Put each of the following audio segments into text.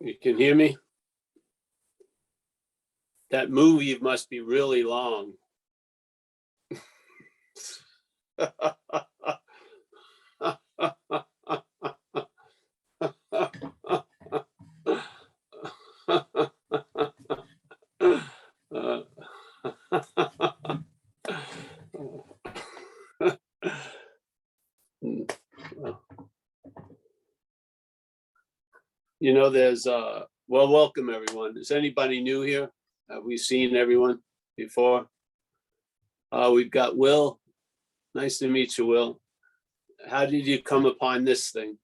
You can hear me? That movie must be really long. You know, there's well, welcome everyone. Is anybody new here? Have we seen everyone before? We've got Will. Nice to meet you, Will. How did you come upon this thing?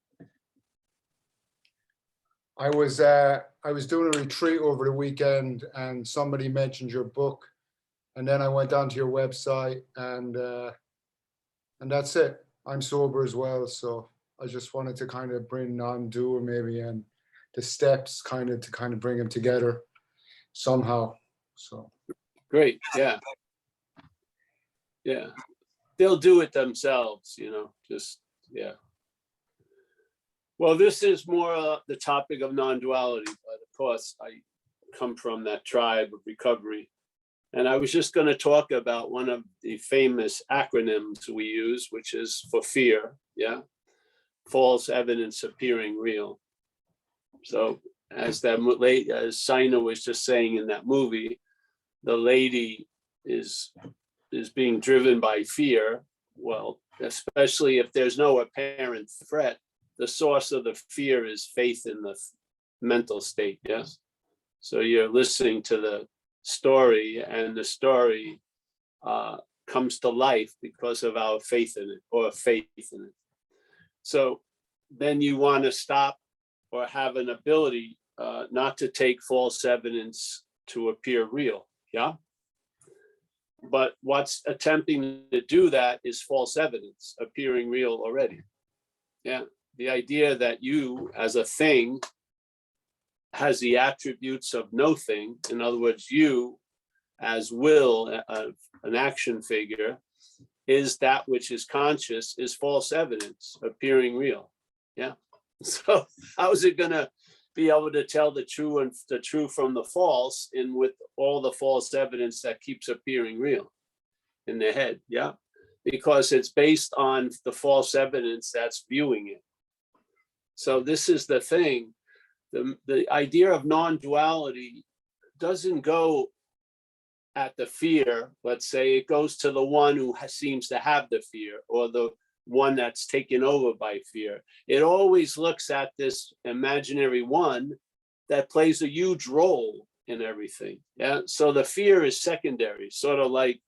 I was doing a retreat over the weekend and somebody mentioned your book, and then I went onto your website and that's it. I'm sober as well, so I just wanted to kind of bring non-doer maybe and the steps to bring them together somehow. So great, yeah. They'll do it themselves, you know, just, yeah. Well, this is more the topic of non-duality, but of course I come from that tribe of recovery. And I was just going to talk about one of the famous acronyms we use, which is for fear, yeah? False evidence appearing real. So as Sina was just saying in that movie, the lady is being driven by fear. Well, especially if there's no apparent threat, the source of the fear is faith in the mental state, yes? So you're listening to the story and the story comes to life because of our faith in it or faith in it. So then you want to stop or have an ability not to take false evidence to appear real, yeah? But what's attempting to do that is false evidence appearing real already, yeah? The idea that you as a thing has the attributes of no thing, in other words, you as will, an action figure, is that which is conscious, is false evidence appearing real, yeah? So how is it gonna be able to tell the true and the true from the false in with all the false evidence that keeps appearing real in the head, yeah? Because it's based on the false evidence that's viewing it. So this is the thing, the idea of non-duality doesn't go at the fear, let's say, it goes to the one who seems to have the fear or the one that's taken over by fear. It always looks at this imaginary one that plays a huge role in everything, yeah? So the fear is secondary, sort of like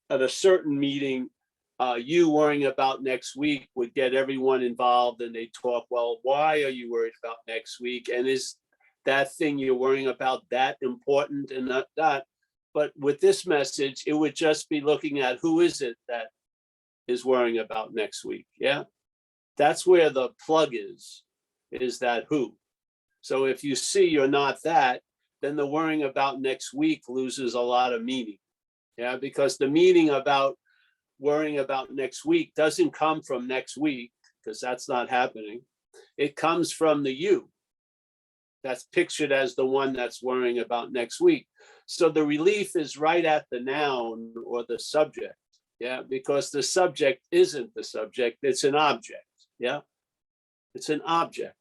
at a certain meeting, you worrying about next week would get everyone involved and they talk, well, why are you worried about next week? And is that thing you're worrying about that important and not that? But with this message, it would just be looking at who is it that is worrying about next week, yeah? That's where the plug is that who. So if you see you're not that, then the worrying about next week loses a lot of meaning, yeah? Because the meaning about worrying about next week doesn't come from next week, because that's not happening. It comes from the you that's pictured as the one that's worrying about next week. So the relief is right at the noun or the subject, yeah, because the subject isn't the subject, it's an object, yeah, it's an object.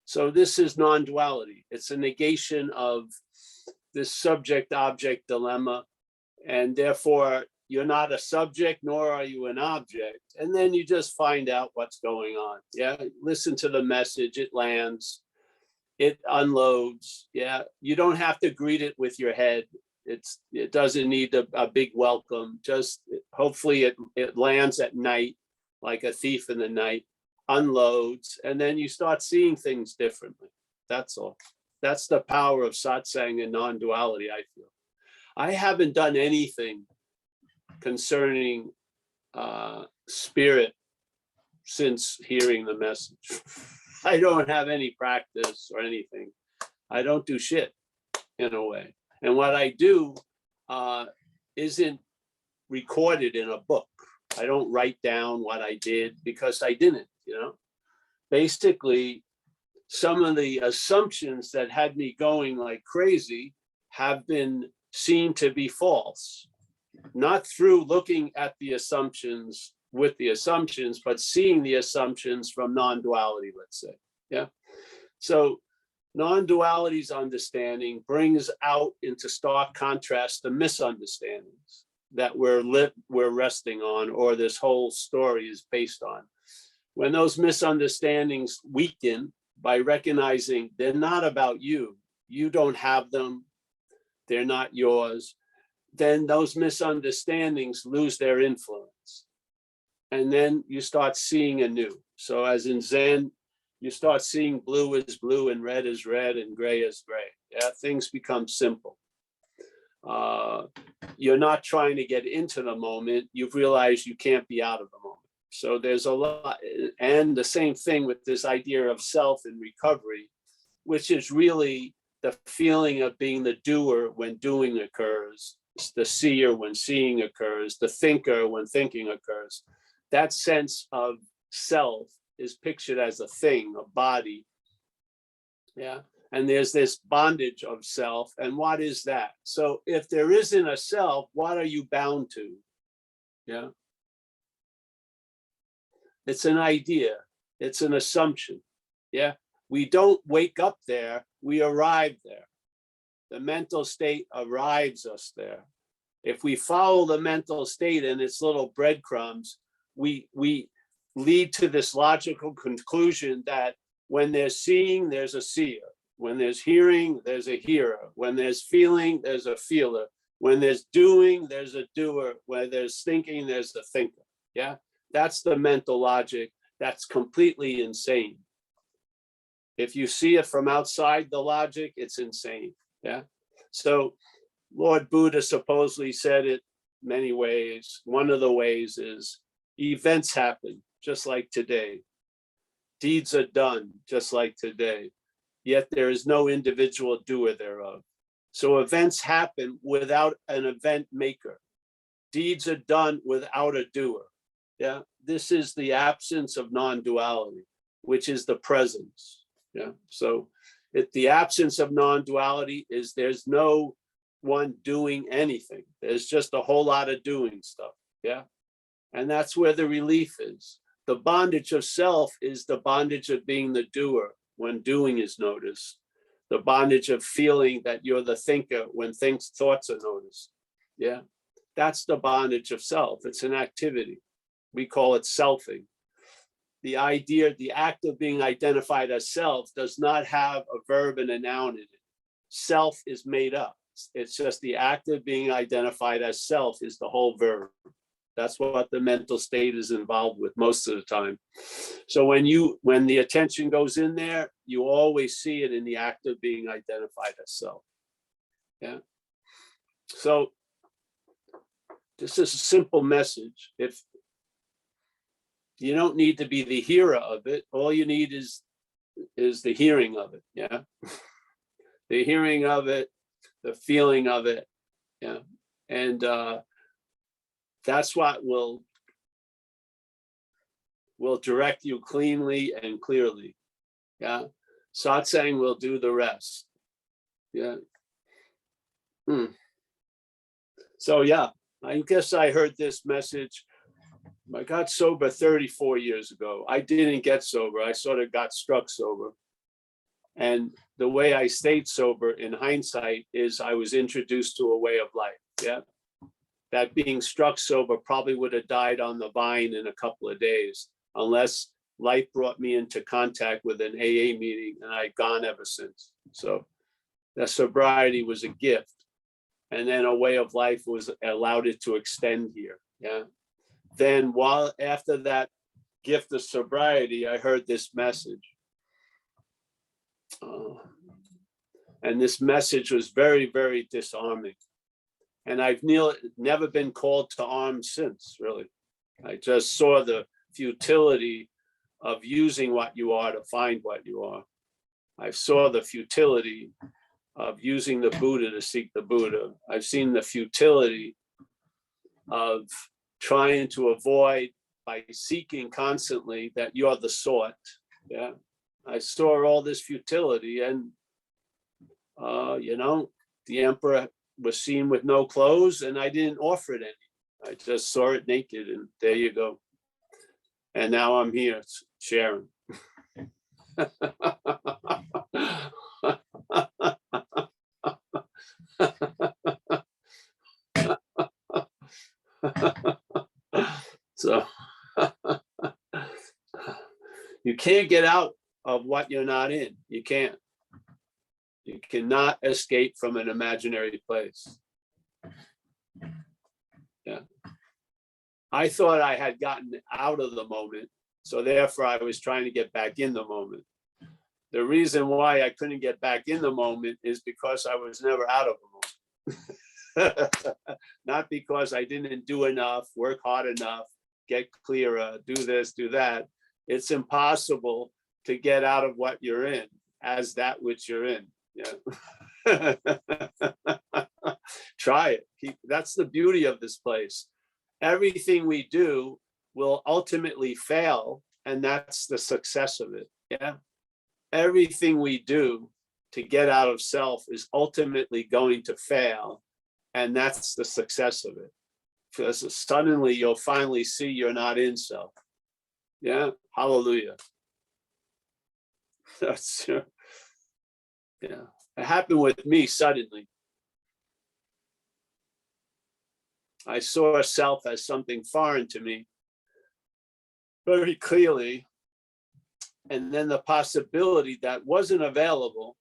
So this is non-duality. It's a negation of this subject-object dilemma, and therefore you're not a subject, nor are you an object. And then you just find out what's going on, yeah? Listen to the message, it lands, it unloads, yeah? You don't have to greet it with your head. It doesn't need a big welcome. Just hopefully it lands at night like a thief in the night, unloads, and then you start seeing things differently. That's all. That's the power of satsang and non-duality, I feel. I haven't done anything concerning spirit since hearing the message. I don't have any practice or anything. I don't do shit in a way. And what I do isn't recorded in a book. I don't write down what I did because I didn't, you know. Basically, some of the assumptions that had me going like crazy have been seen to be false, not through looking at the assumptions with the assumptions, but seeing the assumptions from non-duality, let's say. Yeah. So non-duality's understanding brings out into stark contrast the misunderstandings that we're resting on, or this whole story is based on. When those misunderstandings weaken by recognizing they're not about you, you don't have them, they're not yours, then those misunderstandings lose their influence. And then you start seeing anew. So as in Zen, you start seeing blue is blue and red is red and gray is gray. Yeah, things become simple. You're not trying to get into the moment. You've realized you can't be out of the moment. So there's a lot, and the same thing with this idea of self in recovery, which is really the feeling of being the doer when doing occurs, the seer when seeing occurs, the thinker when thinking occurs. That sense of self is pictured as a thing, a body. Yeah. And there's this bondage of self. And what is that? So if there isn't a self, what are you bound to? Yeah. It's an idea. It's an assumption. Yeah. We don't wake up there. We arrive there. The mental state arrives us there. If we follow the mental state and its little breadcrumbs, we lead to this logical conclusion that when there's seeing, there's a seer. When there's hearing, there's a hearer. When there's feeling, there's a feeler. When there's doing, there's a doer. When there's thinking, there's a thinker. Yeah, that's the mental logic. That's completely insane. If you see it from outside the logic, it's insane. Yeah. So Lord Buddha supposedly said it many ways. One of the ways is events happen just like today. Deeds are done just like today. Yet there is no individual doer thereof. So events happen without an event maker. Deeds are done without a doer. Yeah. This is the absence of non-duality, which is the presence. Yeah. So the absence of non-duality is there's no one doing anything. There's just a whole lot of doing stuff. Yeah. And that's where the relief is. The bondage of self is the bondage of being the doer when doing is noticed. The bondage of feeling that you're the thinker when thoughts are noticed. Yeah. That's the bondage of self. It's an activity. We call it selfing. The idea, the act of being identified as self does not have a verb and a noun in it. Self is made up. It's just the act of being identified as self is the whole verb. That's what the mental state is involved with most of the time. So when the attention goes in there, you always see it in the act of being identified as self. Yeah. So this is a simple message. If you don't need to be the hearer of it, all you need is the hearing of it. Yeah. The hearing of it, the feeling of it. Yeah. And that's what will direct you cleanly and clearly. Yeah. Satsang will do the rest. Yeah. So yeah, I guess I heard this message. I got sober 34 years ago. I didn't get sober. I sort of got struck sober. And the way I stayed sober in hindsight is I was introduced to a way of life. Yeah. That being struck sober probably would have died on the vine in a couple of days, unless life brought me into contact with an AA meeting, and I've gone ever since. So that sobriety was a gift. And then a way of life was allowed it to extend here. Yeah. Then after that gift of sobriety, I heard this message. And this message was very, very disarming. And I've never been called to arms since, really. I just saw the futility of using what you are to find what you are. I saw the futility of using the Buddha to seek the Buddha. I've seen the futility of trying to avoid by seeking constantly that you're the sought. Yeah. I saw all this futility, and the emperor was seen with no clothes, and I didn't offer it any. I just saw it naked, and there you go. And now I'm here sharing. So you can't get out of what you're not in. You can't. You cannot escape from an imaginary place. Yeah. I thought I had gotten out of the moment, so therefore I was trying to get back in the moment. The reason why I couldn't get back in the moment is because I was never out of the moment. Not because I didn't do enough, work hard enough, get clearer, do this, do that. It's impossible to get out of what you're in as that which you're in. Yeah. Try it. That's the beauty of this place. Everything we do will ultimately fail, and that's the success of it. Yeah. Everything we do to get out of self is ultimately going to fail, and that's the success of it. Because suddenly you'll finally see you're not in self. Yeah. Hallelujah. That's yeah. It happened with me suddenly. I saw self as something foreign to me very clearly. And then the possibility that wasn't available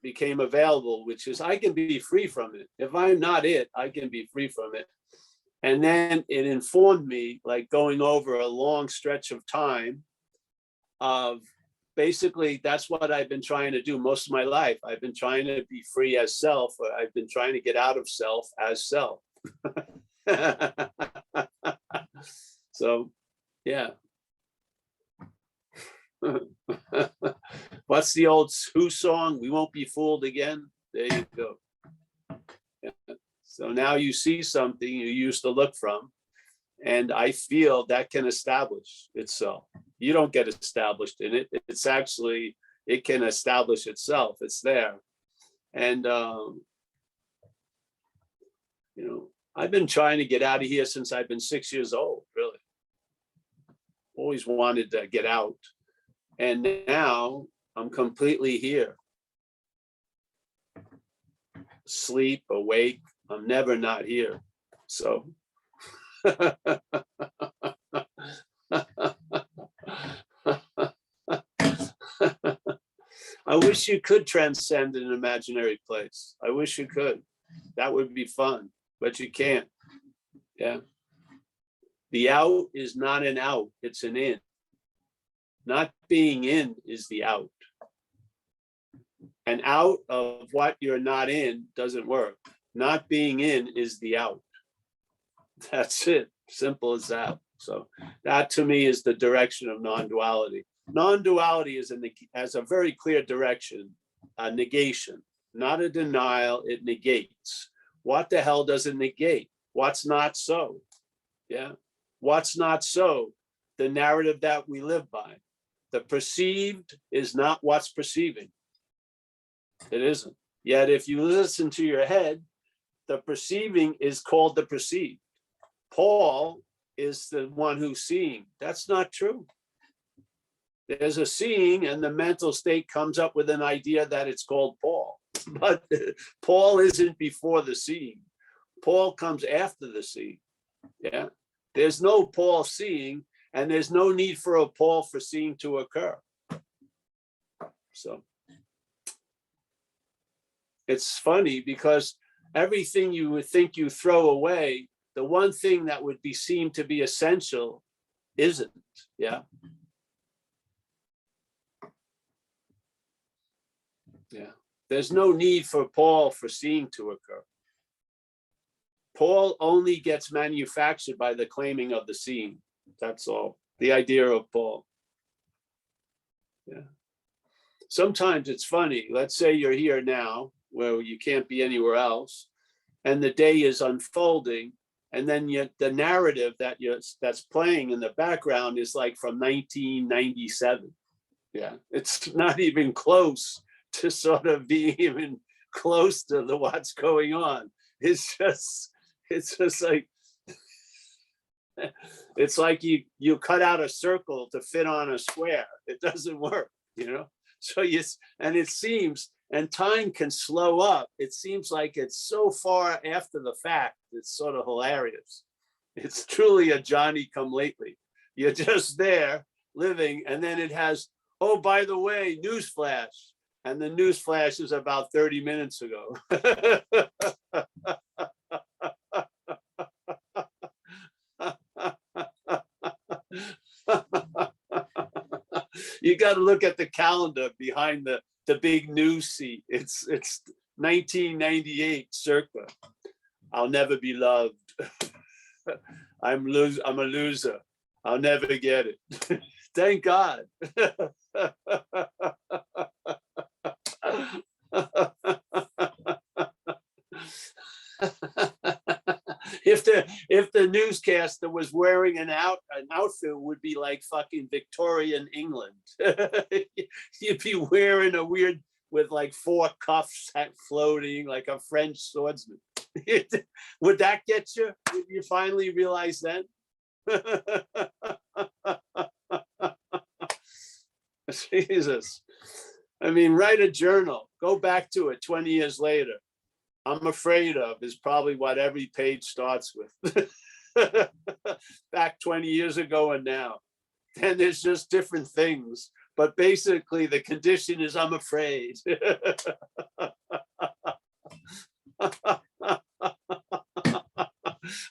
became available, which is I can be free from it. If I'm not it, I can be free from it. And then it informed me, like going over a long stretch of time of basically that's what I've been trying to do most of my life. I've been trying to be free as self, or I've been trying to get out of self as self. So, yeah. What's the old Who song? We won't be fooled again. There you go. Yeah. So now you see something you used to look from, and I feel that can establish itself. You don't get established in it. It's actually, it can establish itself. It's there. And, I've been trying to get out of here since I've been 6 years old, really. Always wanted to get out. And now I'm completely here. Sleep, awake, I'm never not here. So. I wish you could transcend an imaginary place. I wish you could. That would be fun, but you can't. Yeah. The out is not an out, it's an in. Not being in is the out. And out of what you're not in doesn't work. Not being in is the out. That's it. Simple as that. So that to me is the direction of non-duality. Non-duality has a very clear direction, a negation, not a denial. It negates. What the hell does it negate? What's not so? Yeah. What's not so? The narrative that we live by. The perceived is not what's perceiving. It isn't. Yet if you listen to your head, the perceiving is called the perceived. Paul is the one who's seeing. That's not true. There's a seeing, and the mental state comes up with an idea that it's called Paul. But Paul isn't before the seeing. Paul comes after the seeing. Yeah. There's no Paul seeing, and there's no need for a Paul for seeing to occur. So it's funny because everything you would think you throw away, the one thing that would be seen to be essential isn't. Yeah. Yeah. There's no need for Paul for seeing to occur. Paul only gets manufactured by the claiming of the seeing. That's all. The idea of Paul. Yeah. Sometimes it's funny. Let's say you're here now, where you can't be anywhere else, and the day is unfolding, and then the narrative that's playing in the background is like from 1997. Yeah, it's not even close to sort of being even close to the what's going on. It's just like, it's like you cut out a circle to fit on a square. It doesn't work, you know? So and it seems, and time can slow up. It seems like it's so far after the fact. It's sort of hilarious. It's truly a Johnny come lately. You're just there living, and then it has, oh, by the way, newsflash. And the newsflash is about 30 minutes ago. You got to look at the calendar behind the big news seat. It's 1998 circa. I'll never be loved. I'm a loser. I'll never get it. Thank God. If the newscaster was wearing an outfit, would be like fucking Victorian England. You'd be wearing a weird, with like 4 cuffs floating like a French swordsman. Would that get you? Would you finally realize then? Jesus. I mean, write a journal, go back to it 20 years later. I'm afraid of is probably what every page starts with. Back 20 years ago and now. And there's just different things. But basically the condition is I'm afraid.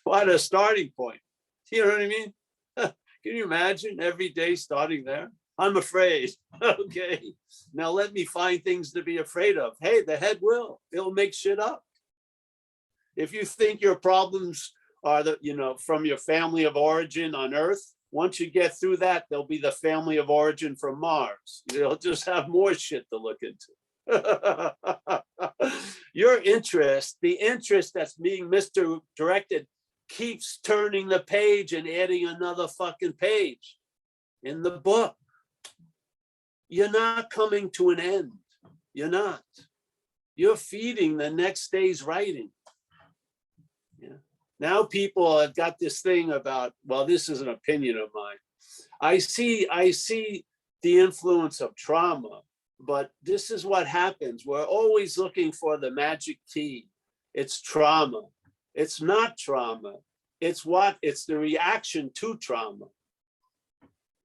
What a starting point. You know what I mean? Can you imagine every day starting there? I'm afraid. Okay. Now let me find things to be afraid of. Hey, the head will. It'll make shit up. If you think your problems are from your family of origin on Earth, once you get through that, they'll be the family of origin from Mars. They'll just have more shit to look into. Your interest, the interest that's being misdirected, keeps turning the page and adding another fucking page in the book. You're not coming to an end. You're not. You're feeding the next day's writing. Yeah. Now people have got this thing about, well, this is an opinion of mine. I see the influence of trauma, but this is what happens. We're always looking for the magic key. It's trauma. It's not trauma. It's the reaction to trauma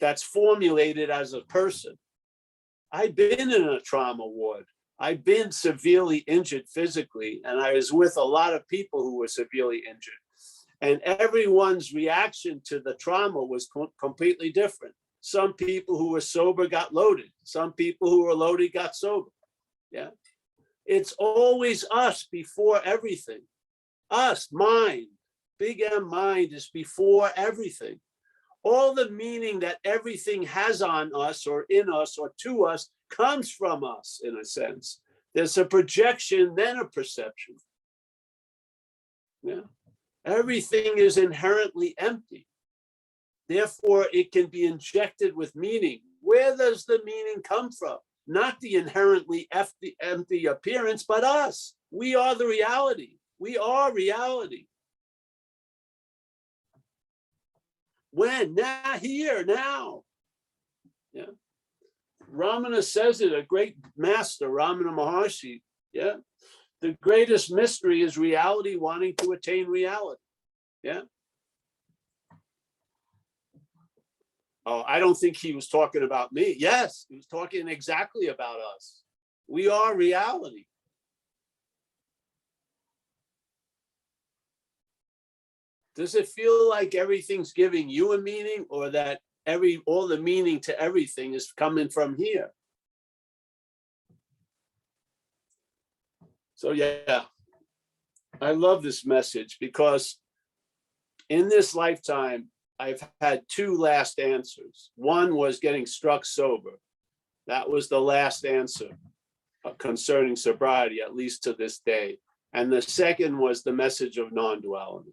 that's formulated as a person. I've been in a trauma ward. I've been severely injured physically, and I was with a lot of people who were severely injured. And everyone's reaction to the trauma was completely different. Some people who were sober got loaded. Some people who were loaded got sober. Yeah. It's always us before everything. Us, mind. Big M mind is before everything. All the meaning that everything has on us or in us or to us comes from us, in a sense. There's a projection, then a perception. Yeah. Everything is inherently empty. Therefore, it can be injected with meaning. Where does the meaning come from? Not the inherently empty appearance, but us. We are the reality. We are reality. When? Now, here, now. Yeah. Ramana says it, a great master, Ramana Maharshi. Yeah. The greatest mystery is reality wanting to attain reality. Yeah. Oh, I don't think he was talking about me. Yes, he was talking exactly about us. We are reality. Does it feel like everything's giving you a meaning, or that all the meaning to everything is coming from here? So yeah, I love this message because in this lifetime, I've had 2 last answers. One was getting struck sober. That was the last answer concerning sobriety, at least to this day. And the second was the message of non-duality.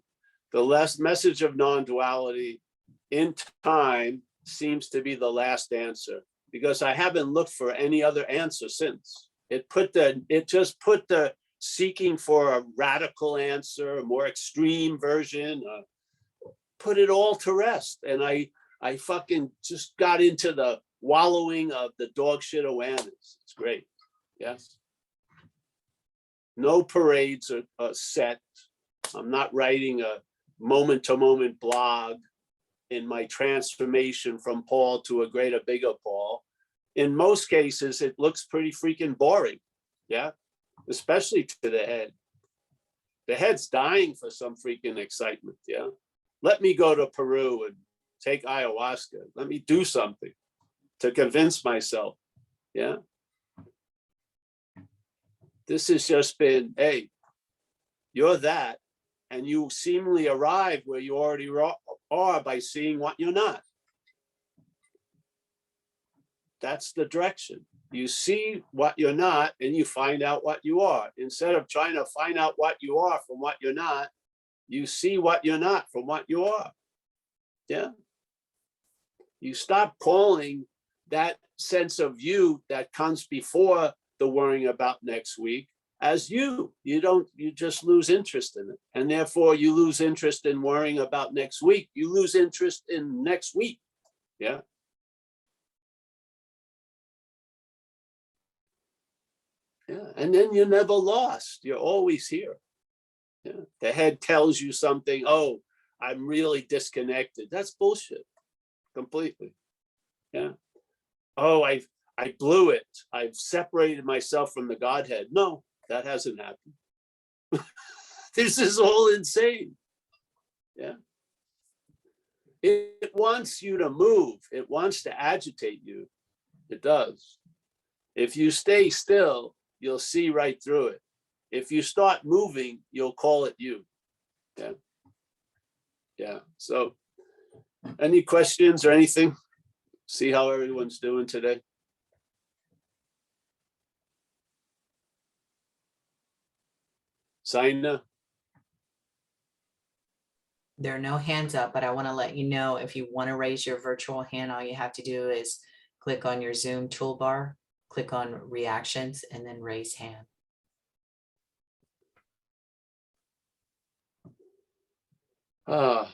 The last message of non-duality in time seems to be the last answer. because I haven't looked for any other answer since. It just put the seeking for a radical answer, a more extreme version, put it all to rest. And I fucking just got into the wallowing of the dog shit awareness. It's great. Yes. No parades are set. I'm not writing a moment-to-moment blog in my transformation from Paul to a greater, bigger Paul. In most cases, it looks pretty freaking boring. Yeah. Especially to the head. The head's dying for some freaking excitement. Yeah. Let me go to Peru and take ayahuasca. Let me do something to convince myself. Yeah. This has just been, hey, you're that. And you seemingly arrive where you already are by seeing what you're not. That's the direction. You see what you're not and you find out what you are. Instead of trying to find out what you are from what you're not, you see what you're not from what you are. Yeah. You stop calling that sense of you that comes before the worrying about next week as you. You just lose interest in it. And therefore you lose interest in worrying about next week. You lose interest in next week. Yeah. Yeah. And then you're never lost. You're always here. Yeah. The head tells you something. Oh, I'm really disconnected. That's bullshit. Completely. Yeah. Oh, I blew it. I've separated myself from the Godhead. No, that hasn't happened. This is all insane. Yeah. It wants you to move. It wants to agitate you. It does. If you stay still, you'll see right through it. If you start moving, you'll call it you. Yeah. Yeah. So any questions or anything? See how everyone's doing today? Saina? There are no hands up, but I want to let you know if you want to raise your virtual hand, all you have to do is click on your Zoom toolbar, click on reactions, and then raise hand. Ah.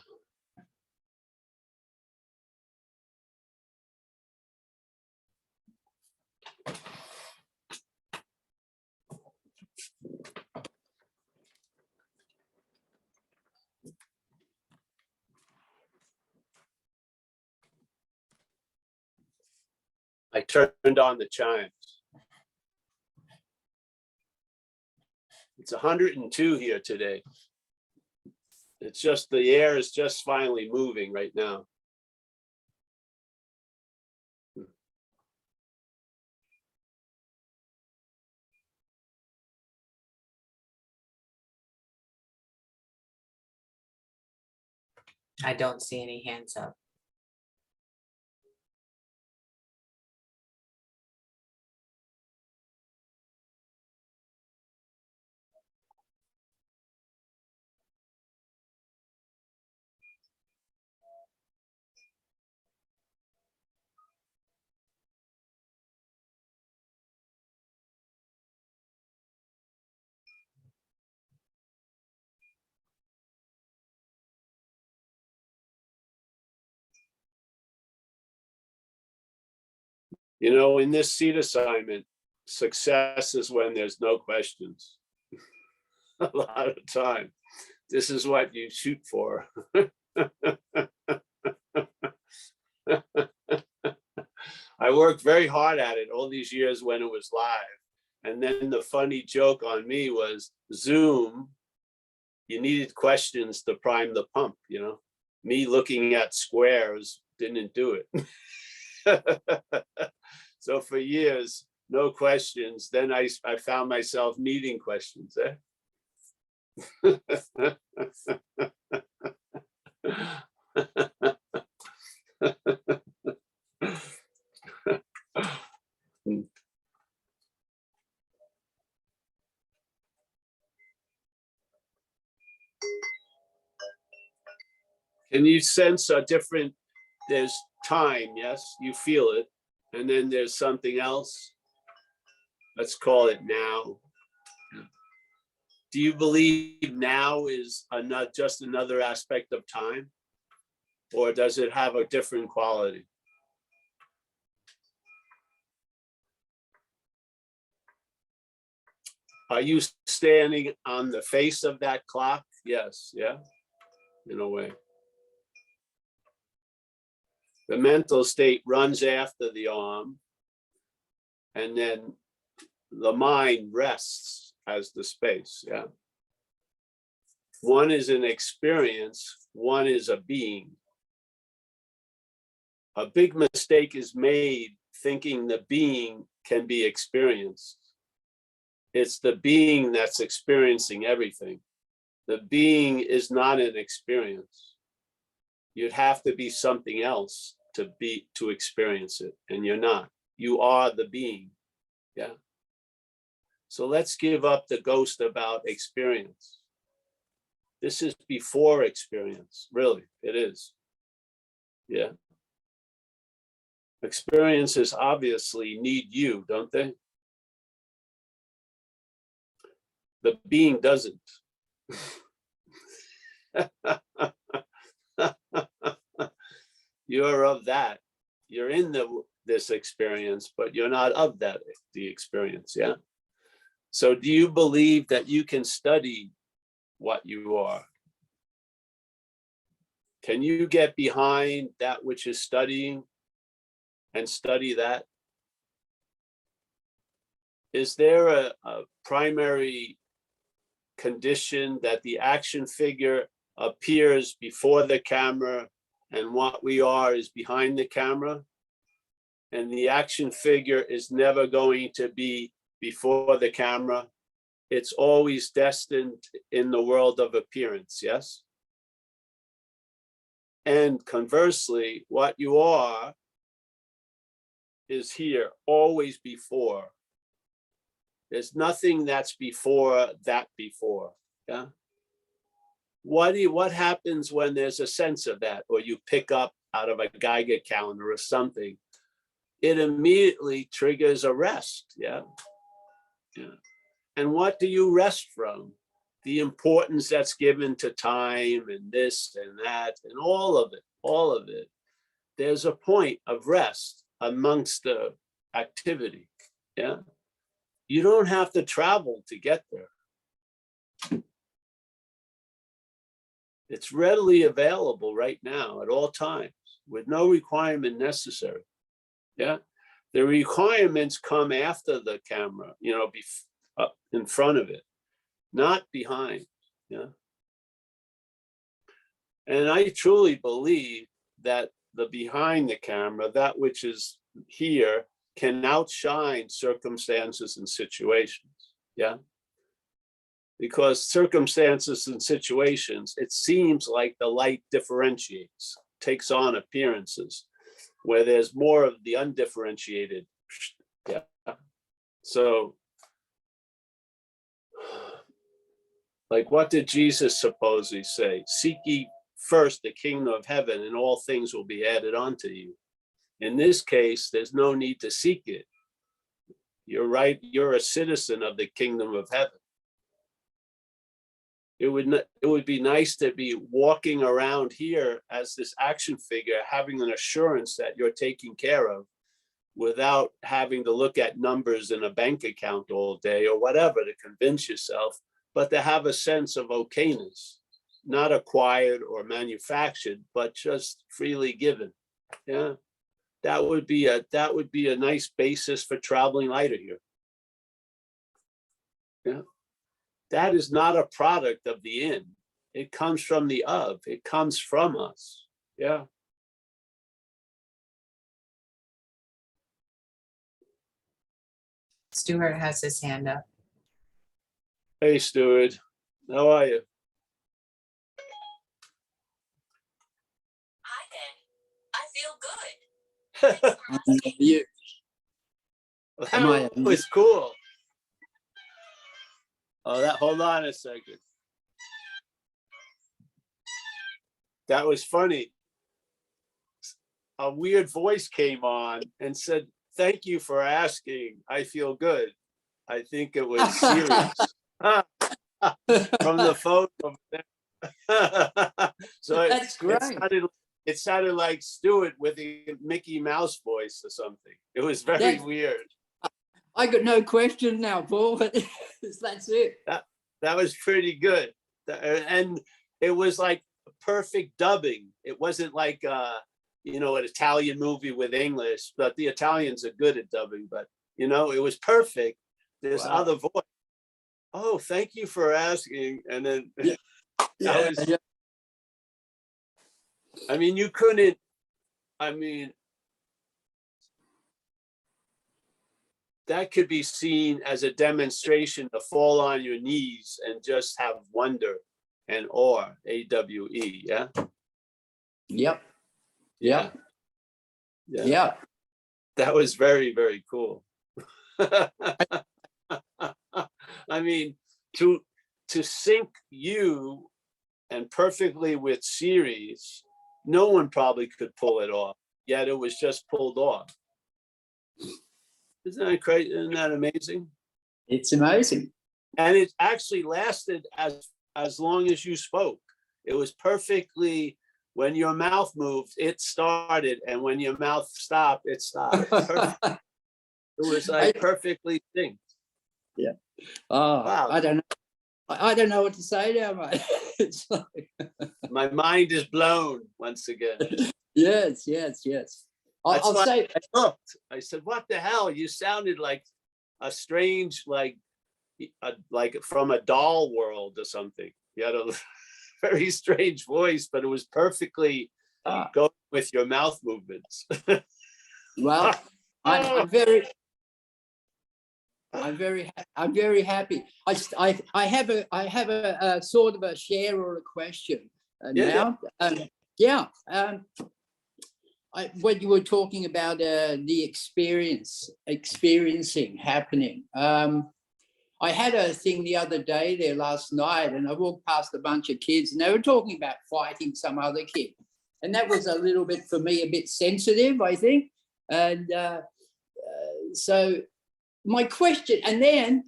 I turned on the chimes. It's 102 here today. It's just the air is just finally moving right now. I don't see any hands up. You know, in this seat assignment, success is when there's no questions. A lot of time. This is what you shoot for. I worked very hard at it all these years when it was live. And then the funny joke on me was Zoom, you needed questions to prime the pump, you know? Me looking at squares didn't do it. So for years, no questions. Then I found myself needing questions. Can you sense a different, there's time, yes, you feel it. And then there's something else. Let's call it now. Do you believe now is not just another aspect of time? Or does it have a different quality? Are you standing on the face of that clock? Yes, yeah, in a way. The mental state runs after the arm, and then the mind rests as the space, yeah. One is an experience, one is a being. A big mistake is made thinking the being can be experienced. It's the being that's experiencing everything. The being is not an experience. You'd have to be something else to experience it, and you're not. You are the being, yeah. So let's give up the ghost about experience. This is before experience, really, it is, yeah. Experiences obviously need you, don't they? The being doesn't. You're of that. You're in this experience, but you're not of the experience, yeah? So do you believe that you can study what you are? Can you get behind that which is studying and study that? Is there a primary condition that the action figure appears before the camera and what we are is behind the camera? And the action figure is never going to be before the camera. It's always destined in the world of appearance, yes? And conversely, what you are is here, always before. There's nothing that's before that before, yeah? What happens when there's a sense of that, or you pick up out of a Geiger calendar or something? It immediately triggers a rest, yeah? Yeah. And what do you rest from? The importance that's given to time and this and that and all of it. There's a point of rest amongst the activity, yeah? You don't have to travel to get there. It's readily available right now at all times with no requirement necessary, yeah? The requirements come after the camera, you know, up in front of it, not behind, yeah? And I truly believe that the behind the camera, that which is here, can outshine circumstances and situations, yeah? Because circumstances and situations, it seems like the light differentiates, takes on appearances, where there's more of the undifferentiated, yeah? So, like, what did Jesus supposedly say? Seek ye first the kingdom of heaven and all things will be added onto you. In this case, there's no need to seek it. You're right, you're a citizen of the kingdom of heaven. It would be nice to be walking around here as this action figure, having an assurance that you're taken care of without having to look at numbers in a bank account all day or whatever to convince yourself, but to have a sense of okayness, not acquired or manufactured, but just freely given. Yeah, that would be a nice basis for traveling lighter here. Yeah, that is not a product of the in. It comes from the of. It comes from us. Yeah. Stuart has his hand up. Hey, Stuart, how are you? Hi, Ed. I feel good. Thanks for asking. You, That was cool. Oh, hold on a second. That was funny. A weird voice came on and said, thank you for asking. I feel good. I think it was serious. From the phone over there. So That's great. it sounded like Stewart with a Mickey Mouse voice or something. It was very That's- weird. I got no question now, Paul. That's it. That was pretty good. And it was like perfect dubbing. It wasn't like you know, an Italian movie with English, but the Italians are good at dubbing, but you know, it was perfect. This Wow. other voice. Oh, thank you for asking. And then Yeah. Yeah, was, yeah. I mean, you couldn't, I mean, that could be seen as a demonstration to fall on your knees and just have wonder and awe, AWE, yeah? Yep. Yeah. Yeah. Yeah. That was very, very cool. I mean, to sync you and perfectly with series, no one probably could pull it off, yet it was just pulled off. Isn't that crazy? Isn't that amazing? It's amazing. And it actually lasted as long as you spoke. It was perfectly, when your mouth moved, it started, and when your mouth stopped, it stopped. Perfect. It was like perfectly synced. Yeah. Oh, Wow. I don't know. I don't know what to say now, mate. It's like, My mind is blown once again. yes, yes, yes. That's I'll why say, I looked. I said, "What the hell? You sounded like a strange, like from a doll world or something. You had a very strange voice, but it was perfectly going with your mouth movements." well, I'm very happy. I have a sort of a share or a question now. When you were talking about the experiencing happening, I had a thing the other day there last night, and I walked past a bunch of kids, and they were talking about fighting some other kid, and that was a little bit, for me, a bit sensitive, I think, and so my question, and then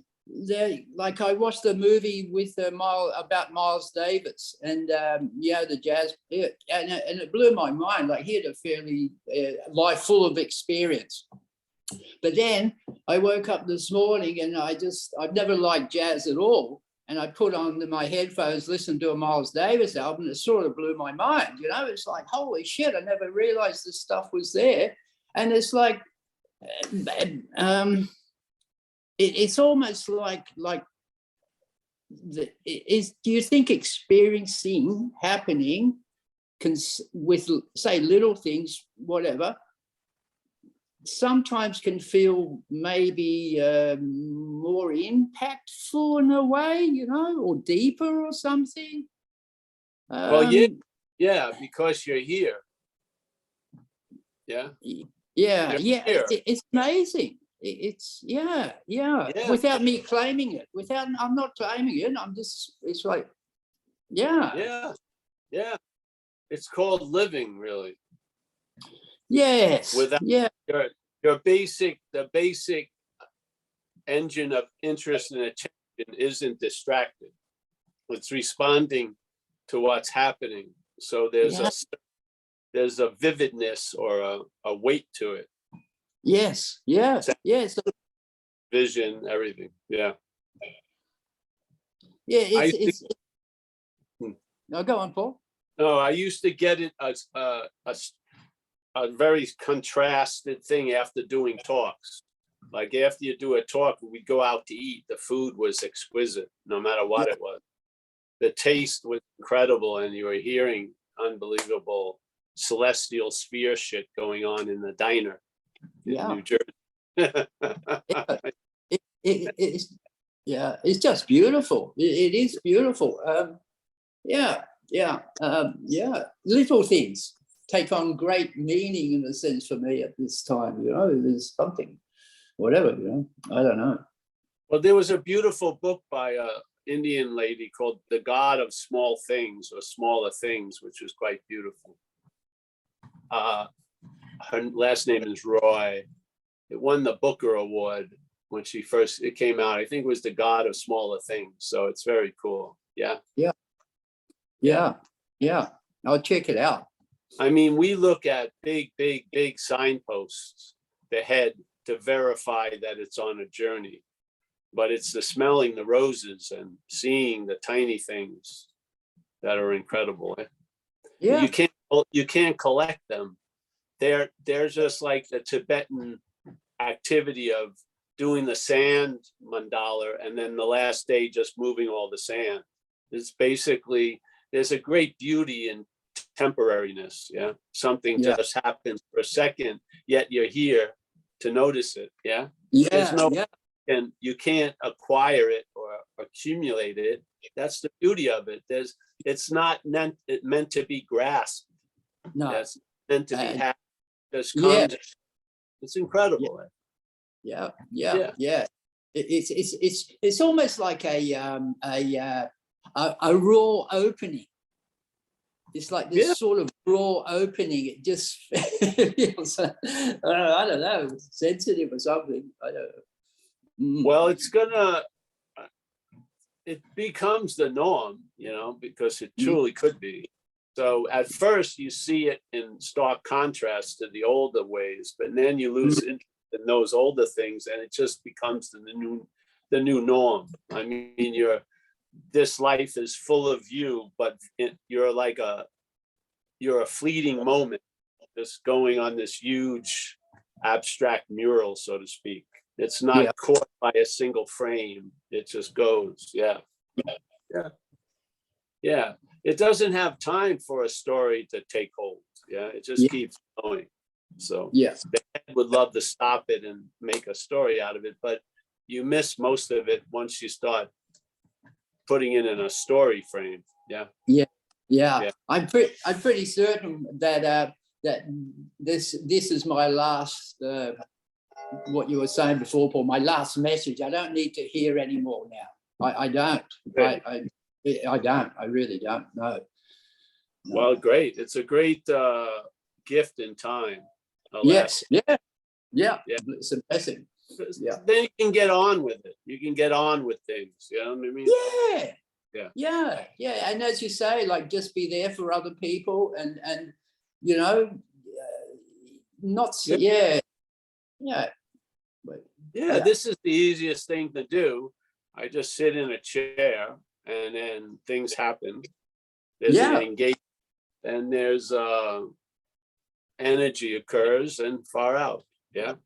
like I watched the movie with about Miles Davis, and the jazz, and it blew my mind. Like, he had a fairly life full of experience. But then I woke up this morning, and I've never liked jazz at all, and I put on my headphones, listened to a Miles Davis album, and it sort of blew my mind. You know, it's like, holy shit! I never realized this stuff was there, and it's like. It's almost like do you think experiencing happening with, say, little things, whatever, sometimes can feel maybe more impactful in a way, you know, or deeper or something? Well, yeah, because you're here. Yeah. Yeah, You're here. it's amazing. It's yeah. Without me claiming it, I'm not claiming it. It's like, Yeah. It's called living, really. Yes. Without the basic engine of interest and attention isn't distracted. It's responding to what's happening. So there's a vividness or a weight to it. Yes. Vision, everything. Yeah. Yeah. No, go on, Paul. No, I used to get it as a very contrasted thing after doing talks. Like, after you do a talk, we'd go out to eat. The food was exquisite, no matter what it was. The taste was incredible, and you were hearing unbelievable celestial sphere shit going on in the diner in New Jersey. It's just beautiful. It is beautiful. Little things take on great meaning, in a sense, for me at this time. You know, there's something, whatever, you know, I don't know. Well, there was a beautiful book by a Indian lady called The God of Small Things, or Smaller Things, which was quite beautiful. Her last name is Roy, it won the Booker Award when it came out. I think it was The God of Smaller Things. So it's very cool. Yeah. Yeah. I'll check it out. I mean, we look at big signposts, the head, to verify that it's on a journey. But it's the smelling the roses and seeing the tiny things that are incredible. Yeah. You can't collect them. They're just like the Tibetan activity of doing the sand mandala, and then the last day just moving all the sand. It's basically, there's a great beauty in temporariness. Yeah, something just happens for a second, yet you're here to notice it. Yeah, and you can't acquire it or accumulate it. That's the beauty of it. It's not meant to be grasped. No, it's meant to be had. Just comes. It's incredible. Yeah. It's almost like a raw opening. It's like this sort of raw opening. It just feels, I don't know, sensitive or something. I don't know. Well, it becomes the norm, because it truly could be. So at first you see it in stark contrast to the older ways, but then you lose interest in those older things, and it just becomes the new norm. I mean, this life is full of you, but you're a fleeting moment, just going on this huge abstract mural, so to speak. It's not caught by a single frame. It just goes. Yeah. It doesn't have time for a story to take hold. Yeah. It just keeps going. So the head would love to stop it and make a story out of it, but you miss most of it once you start putting it in a story frame. Yeah. I'm pretty certain that that this is my last, what you were saying before, Paul, my last message. I don't need to hear anymore now. I don't. I don't. I really don't. No. Well, great. It's a great gift in time. Yes. Yeah. It's a blessing. Yeah. Then you can get on with it. You can get on with things. You know what I mean? Yeah. And as you say, like, just be there for other people, and not. Yeah. This is the easiest thing to do. I just sit in a chair, and then things happen. There's an engagement, and there's energy occurs and far out. Yeah.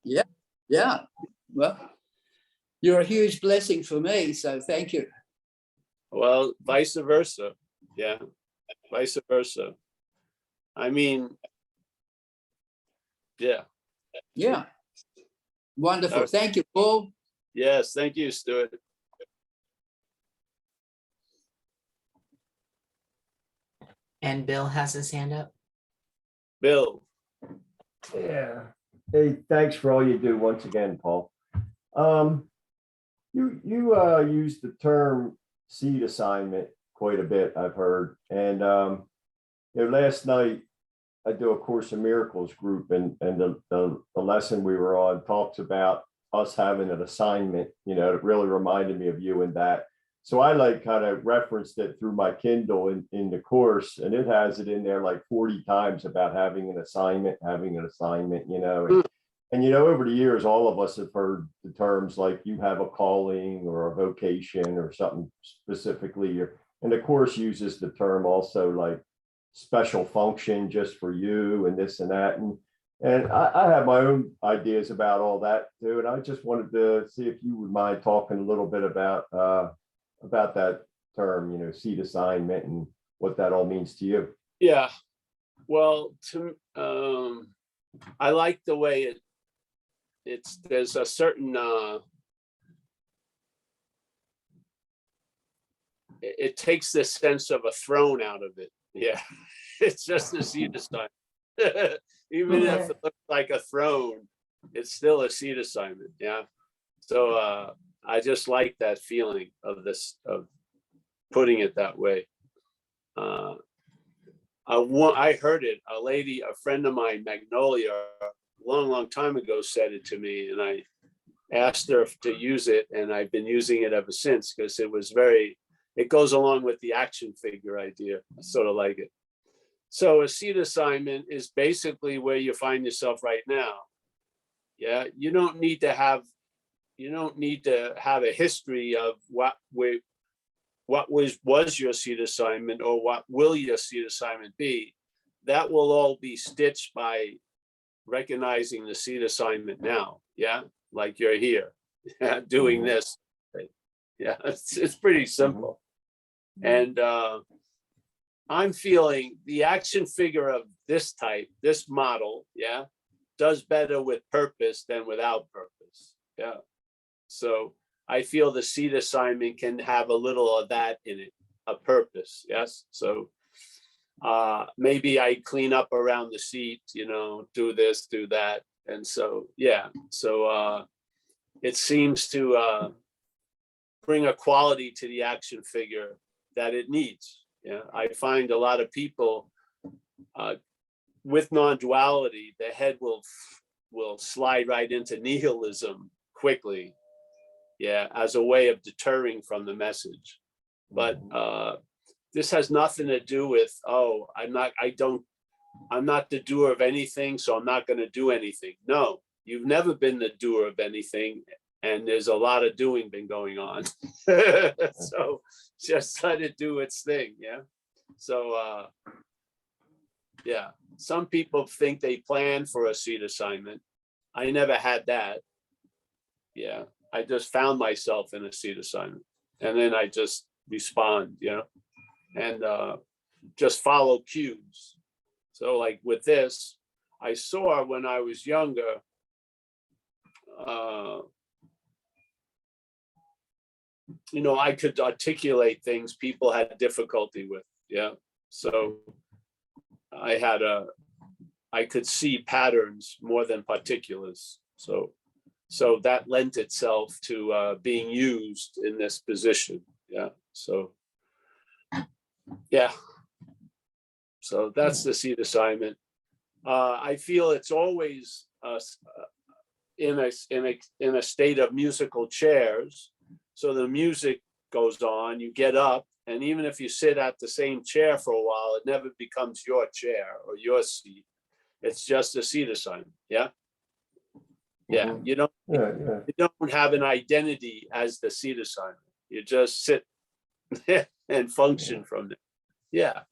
Well, you're a huge blessing for me, so thank you. Well, vice versa. Yeah, vice versa. I mean, yeah. Wonderful. Thank you, Paul. Yes, thank you, Stuart. And Bill has his hand up. Bill. Yeah. Hey, thanks for all you do once again, Paul. You used the term seed assignment quite a bit, I've heard. And last night I do a Course in Miracles group, and the lesson we were on talks about us having an assignment. It really reminded me of you and that. So I kind of referenced it through my Kindle in the course, and it has it in there like 40 times about having an assignment, and over the years, all of us have heard the terms like you have a calling or a vocation or something specifically, and the course uses the term also like special function just for you and this and that. And I have my own ideas about all that too. And I just wanted to see if you would mind talking a little bit about that term, seed assignment, and what that all means to you. Yeah. Well, I like the way there's a certain, it takes the sense of a throne out of it. Yeah. It's just a seed assignment. Even if it looks like a throne, it's still a seed assignment. Yeah. So I just like that feeling of putting it that way. I heard it. A friend of mine, Magnolia, long time ago said it to me, and I asked her to use it, and I've been using it ever since because it goes along with the action figure idea. I sort of like it. So a seed assignment is basically where you find yourself right now. Yeah, you don't need to have a history of what was your seed assignment or what will your seed assignment be. That will all be stitched by recognizing the seed assignment now. Yeah, like you're here doing this. Yeah, it's pretty simple. And I'm feeling the action figure of this type, this model, yeah, does better with purpose than without purpose. Yeah. So I feel the seed assignment can have a little of that in it, a purpose. Yes. So maybe I clean up around the seat, do this, do that. And so, yeah. So it seems to bring a quality to the action figure that it needs. Yeah, I find a lot of people with non-duality, the head will slide right into nihilism quickly. Yeah, as a way of deterring from the message. But this has nothing to do with, I'm not the doer of anything, so I'm not going to do anything. No, you've never been the doer of anything. And there's a lot of doing been going on. So just let it do its thing. Yeah. So, yeah, some people think they plan for a seed assignment. I never had that. Yeah. I just found myself in a seed assignment, and then I just respond, and just follow cues. So like with this, I saw when I was younger, I could articulate things people had difficulty with. Yeah. So I could see patterns more than particulars. So that lent itself to being used in this position. Yeah. So, yeah. So that's the seed assignment. I feel it's always in a state of musical chairs. So the music goes on, you get up, and even if you sit at the same chair for a while, it never becomes your chair or your seat. It's just a seat assignment. Yeah. Yeah. You don't have an identity as the seat assignment. You just sit and function from it. Yeah.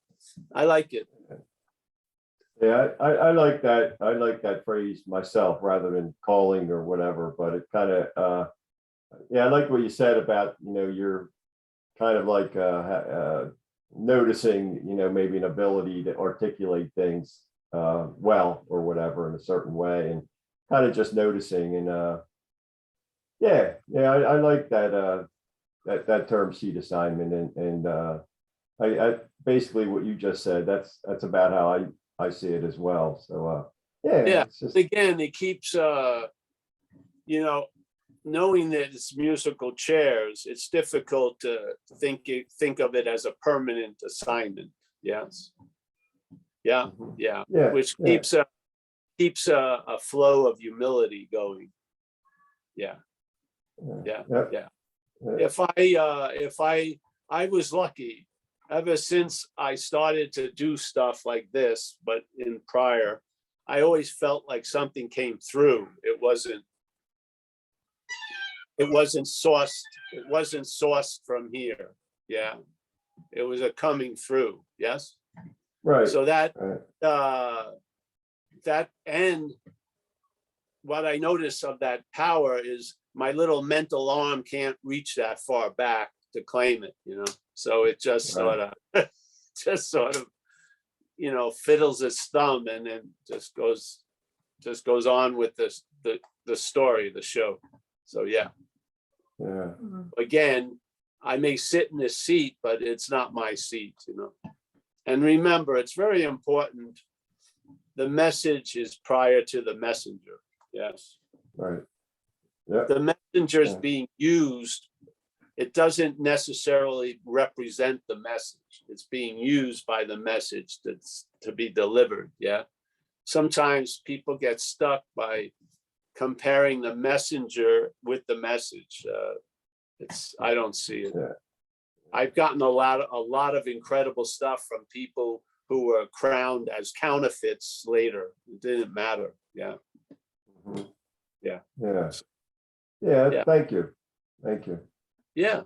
I like it. Yeah, I like that. I like that phrase myself rather than calling or whatever, but it kind of, yeah, I like what you said about, you're kind of like noticing, maybe an ability to articulate things well or whatever in a certain way, and kind of just noticing. And I like that that term seed assignment, and I basically what you just said. That's about how I see it as well. So Yeah. It's just, Again, it keeps knowing that it's musical chairs, it's difficult to think of it as a permanent assignment. Yes. Yeah. Yeah. yeah, Which yeah. keeps a flow of humility going. Yeah. Yeah. Yep. Yeah. If I was lucky ever since I started to do stuff like this, but in prior, I always felt like something came through. It wasn't sourced. It wasn't sourced from here. Yeah. It was a coming through. Yes. Right. So that, right. that end, what I notice of that power is my little mental arm can't reach that far back to claim it, so it just sort of, fiddles its thumb and then just goes on with the story, the show. So, yeah. Yeah. Again, I may sit in this seat, but it's not my seat, And remember, it's very important. The message is prior to the messenger. Yes. Right. Yeah. The messenger is being used. It doesn't necessarily represent the message. It's being used by the message that's to be delivered. Yeah. sometimes people get stuck by comparing the messenger with the message. I don't see it. Yeah. I've gotten a lot of incredible stuff from people who were crowned as counterfeits later. It didn't matter. Yeah. Mhm. Yeah. Yeah. Yeah, Yeah. thank you. Thank you. Yeah.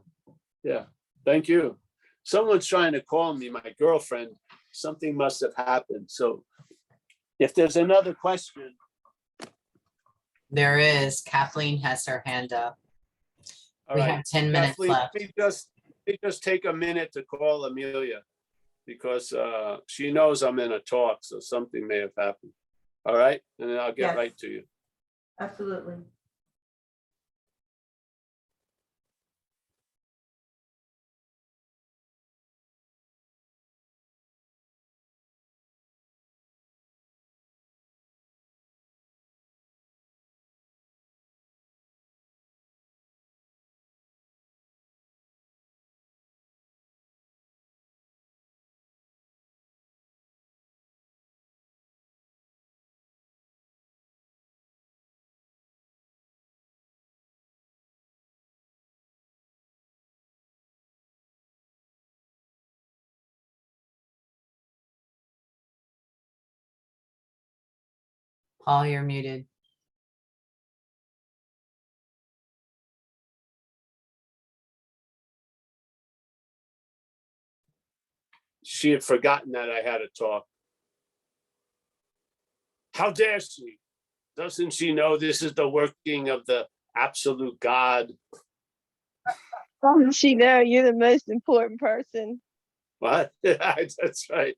Yeah. Thank you. Someone's trying to call me, my girlfriend. Something must have happened. So if there's another question, There is. Kathleen has her hand up. all We right. have 10 minutes Kathleen, left. let me just take a minute to call Amelia because she knows I'm in a talk, so something may have happened. All right, and then I'll get Yes. right to you. Absolutely. Paul, you're muted. She had forgotten that I had a talk. How dare she? Doesn't she know this is the working of the absolute God? Doesn't she know you're the most important person? What? That's right.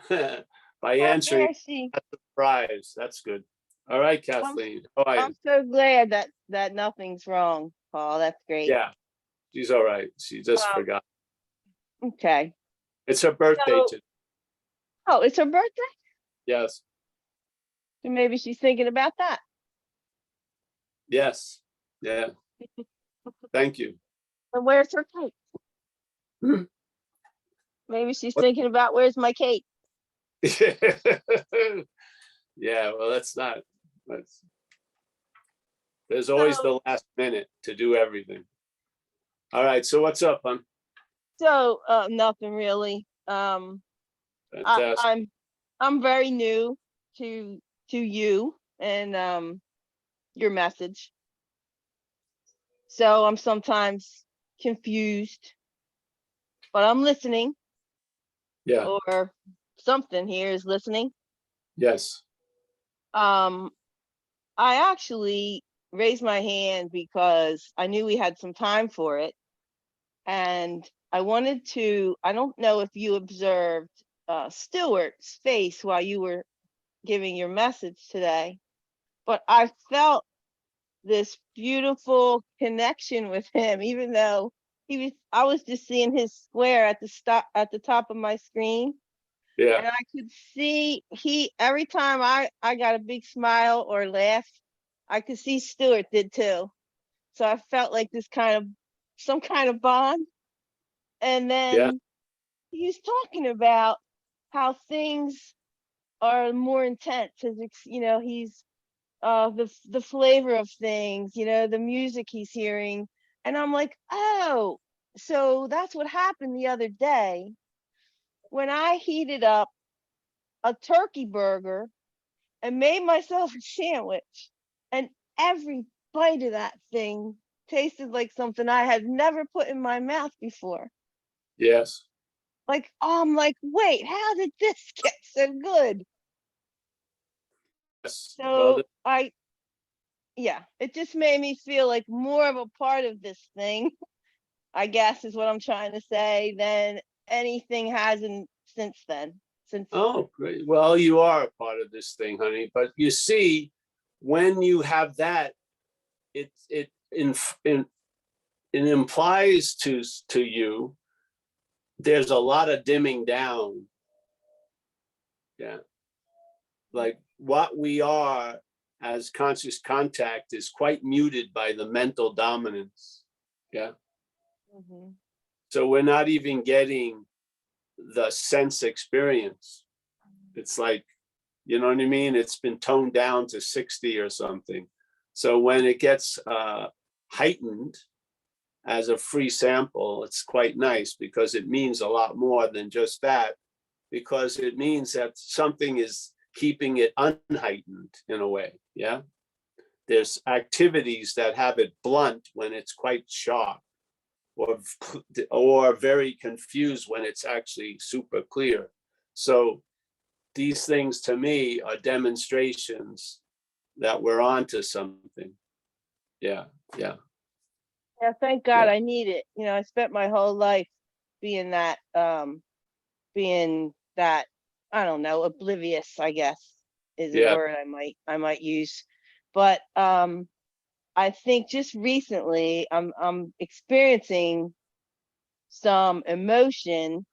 By How answering dare she? that surprise. That's good. All right, Kathleen. How are you? I'm so glad that nothing's wrong, Paul. That's great. Yeah, she's all right. She just Wow. forgot. Okay. It's her birthday So- today. Oh, it's her birthday? Yes. So maybe she's thinking about that. Yes. Yeah. Thank you. And where's her cake? Hmm. Maybe she's What? thinking about where's my cake? Yeah, well, there's always the last minute to do everything. All right, so what's up, hon? So nothing really. Fantastic. I'm very new to you and your message. So I'm sometimes confused, but I'm listening, Yeah, or something here is listening. yes. I actually raised my hand because I knew we had some time for it. And I wanted to, I don't know if you observed Stewart's face while you were giving your message today, but I felt this beautiful connection with him, even though I was just seeing his square at the top of my screen. Yeah, And I could see every time I got a big smile or laugh, I could see Stewart did too. So I felt like some kind of bond. And yeah, then he was talking about how things are more intense, he's the flavor of things, the music he's hearing. And I'm like, oh, so that's what happened the other day when I heated up a turkey burger and made myself a sandwich, and every bite of that thing tasted like something I had never put in my mouth before. yes. Like, I'm like, wait, how did this get so good? Yes. So it just made me feel like more of a part of this thing, I guess is what I'm trying to say, than anything hasn't since then. Oh, great. Well, you are a part of this thing, honey. But you see, when you have that, it implies to you there's a lot of dimming down. Yeah. Like what we are as conscious contact is quite muted by the mental dominance. Yeah. Mhm. So we're not even getting the sense experience. It's like You know what I mean? It's been toned down to 60 or something. So when it gets heightened as a free sample, it's quite nice because it means a lot more than just that, because it means that something is keeping it unheightened in a way. Yeah. There's activities that have it blunt when it's quite sharp, or very confused when it's actually super clear. So these things to me are demonstrations that we're onto something. Yeah, yeah. Yeah, thank God Yeah. I need it. You know, I spent my whole life being that, I don't know, oblivious, I guess, is a Yeah. word I might use. But I think just recently I'm experiencing some emotion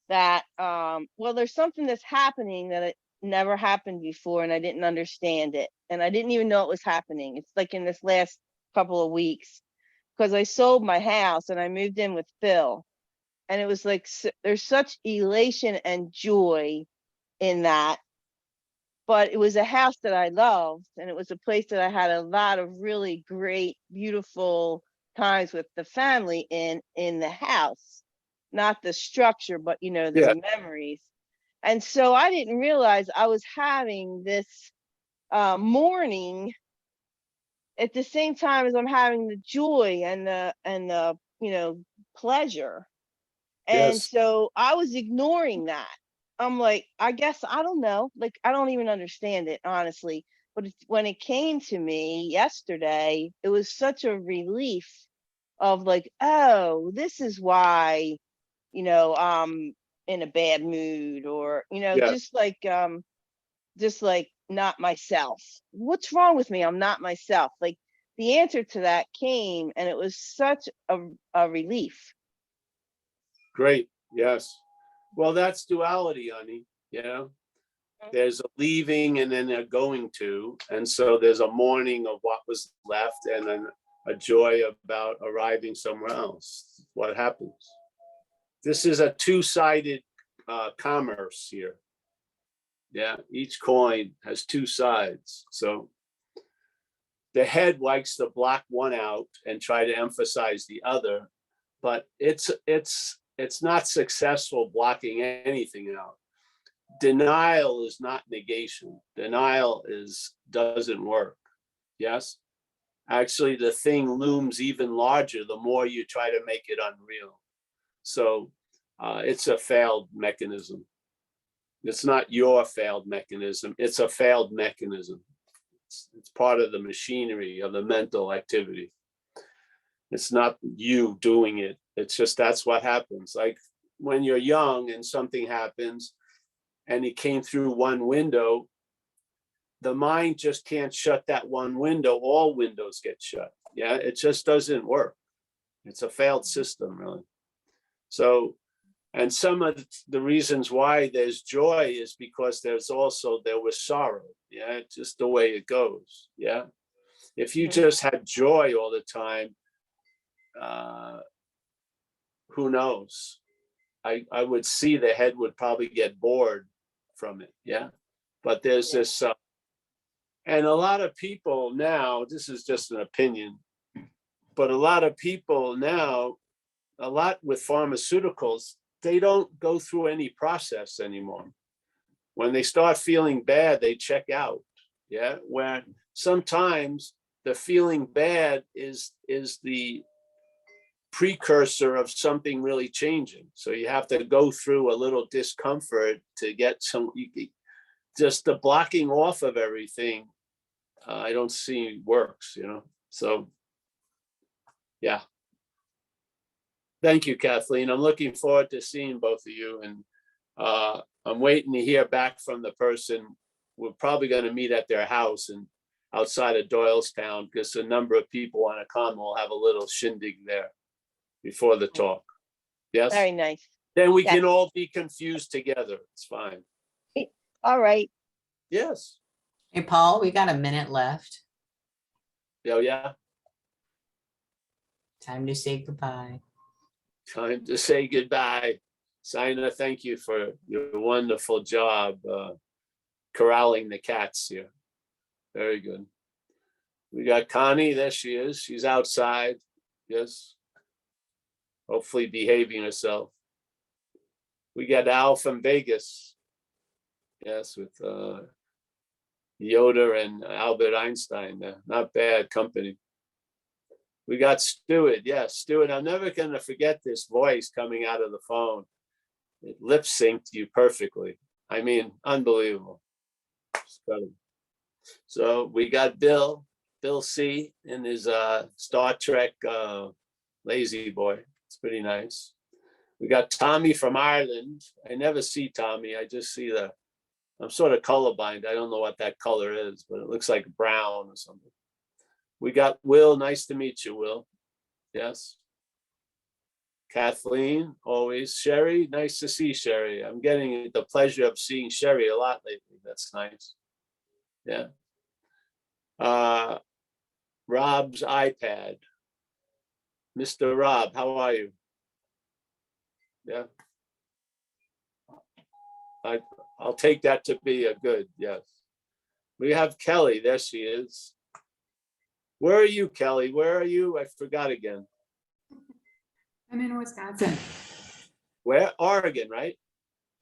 that well, there's something that's happening that it never happened before, and I didn't understand it, and I didn't even know it was happening. It's like in this last couple of weeks, because I sold my house and I moved in with Phil, and it was like there's such elation and joy in that. But it was a house that I loved, and it was a place that I had a lot of really great, beautiful times with the family in the house, not the structure, but you know, the Yeah. memories. And so I didn't realize I was having this mourning at the same time as I'm having the joy and the you know, pleasure. And Yes. so I was ignoring that. I'm like, I guess I don't know. Like, I don't even understand it, honestly. But when it came to me yesterday, it was such a relief of like, oh, this is why, you know, I'm in a bad mood, or, you know, Yeah. just like not myself. What's wrong with me? I'm not myself. Like, the answer to that came, and it was such a relief. Great. Yes. Well, that's duality, honey. Yeah. There's a leaving and then a going to. And so there's a mourning of what was left and then a joy about arriving somewhere else. What happens? This is a two-sided commerce here. Yeah. Each coin has two sides. So the head likes to block one out and try to emphasize the other, but it's not successful blocking anything out. Denial is not negation. Denial doesn't work. Yes. Actually, the thing looms even larger the more you try to make it unreal. So it's a failed mechanism. It's not your failed mechanism. It's a failed mechanism. It's part of the machinery of the mental activity. It's not you doing it. It's just that's what happens. Like when you're young and something happens and it came through one window, the mind just can't shut that one window. All windows get shut. Yeah, it just doesn't work. It's a failed system, really. So, and some of the reasons why there's joy is because there was sorrow. Yeah, just the way it goes. Yeah. If you just had joy all the time, who knows? I would see the head would probably get bored from it. Yeah. But there's this, and a lot of people now, this is just an opinion, but a lot of people now, a lot with pharmaceuticals, they don't go through any process anymore. When they start feeling bad, they check out. Yeah. When sometimes the feeling bad is the precursor of something really changing. So you have to go through a little discomfort to get just the blocking off of everything. I don't see works, you know? So yeah. Thank you, Kathleen. I'm looking forward to seeing both of you. And I'm waiting to hear back from the person. We're probably going to meet at their house and outside of Doylestown, because a number of people want to come. We'll have a little shindig there before the talk. Yes. Very nice. Then we Yes. can all be confused together. It's fine. All right. Yes. Hey, Paul, we got a minute left. Oh, yeah. Time to say goodbye. Time to say goodbye. Saina, thank you for your wonderful job. corralling the cats here. Very good. We got Connie, there she is. She's outside, yes. Hopefully behaving herself. We got Al from Vegas. Yes, with Yoda and Albert Einstein. Not bad company. We got Stuart. Yes, Stuart, I'm never going to forget this voice coming out of the phone. It lip synced you perfectly. I mean, unbelievable. So we got Bill C in his Star Trek Lazy Boy. It's pretty nice. We got Tommy from Ireland. I never see Tommy. I just see I'm sort of colorblind. I don't know what that color is, but it looks like brown or something. We got Will. Nice to meet you, Will. Yes. Kathleen, always. Sherry, nice to see Sherry. I'm getting the pleasure of seeing Sherry a lot lately. That's nice. Yeah. Rob's iPad. Mr. Rob, how are you? Yeah. I'll take that to be a good, yes. We have Kelly, there she is. Where are you, Kelly? Where are you? I forgot again. I'm in Wisconsin. Where? Oregon, right?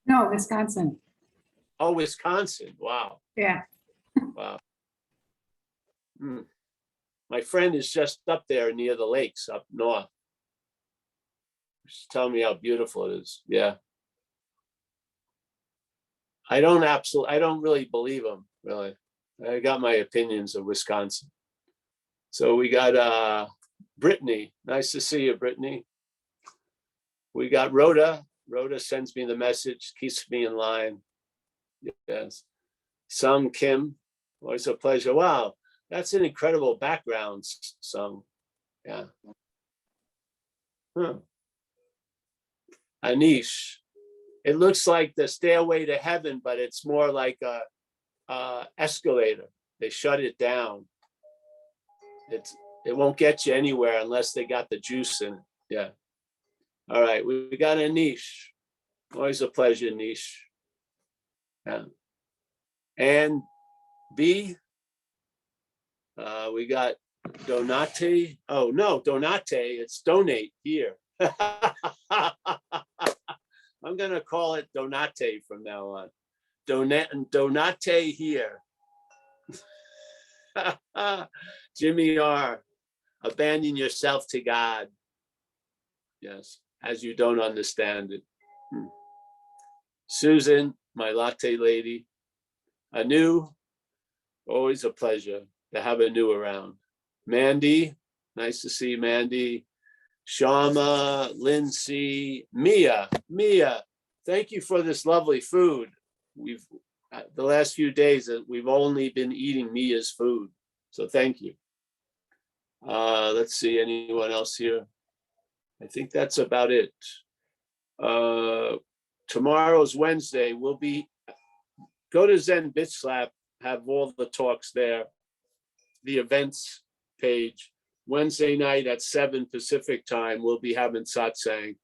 No, Wisconsin. Oh, Wisconsin. Wow. Yeah. Wow. My friend is just up there near the lakes up north. She's telling me how beautiful it is. Yeah. I don't really believe them, really. I got my opinions of Wisconsin. So we got Brittany. Nice to see you, Brittany. We got Rhoda. Rhoda sends me the message, keeps me in line. Yes. Sung Kim, always a pleasure. Wow, that's an incredible background, Sung. Yeah. Huh. Anish. It looks like the Stairway to Heaven, but it's more like a escalator. They shut it down. It won't get you anywhere unless they got the juice in it. Yeah. All right, we got Anish. Always a pleasure, Anish. Yeah. And B, we got Donate. Oh no, Donate, it's donate here. I'm gonna call it Donate from now on. Donate here. Jimmy R, abandon yourself to God. Yes, as you don't understand it. Susan, my latte lady. Anu, always a pleasure to have Anu around. Mandy, nice to see Mandy. Shama, Lindsay, Mia, thank you for this lovely food. We've the last few days we've only been eating Mia's food, so thank you. Let's see, anyone else here? I think that's about it. Tomorrow's Wednesday. We'll go to Zen Bitch Slap, have all the talks there, the events page. Wednesday night at 7 Pacific time, we'll be having satsang.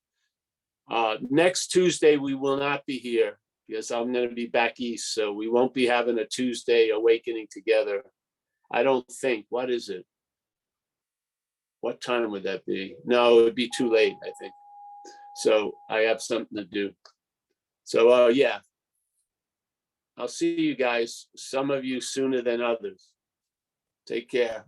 Next Tuesday, we will not be here because I'm going to be back east. So we won't be having a Tuesday awakening together. I don't think. What is it? What time would that be? No, it would be too late, I think. So I have something to do. So yeah, I'll see you guys, some of you sooner than others. Take care.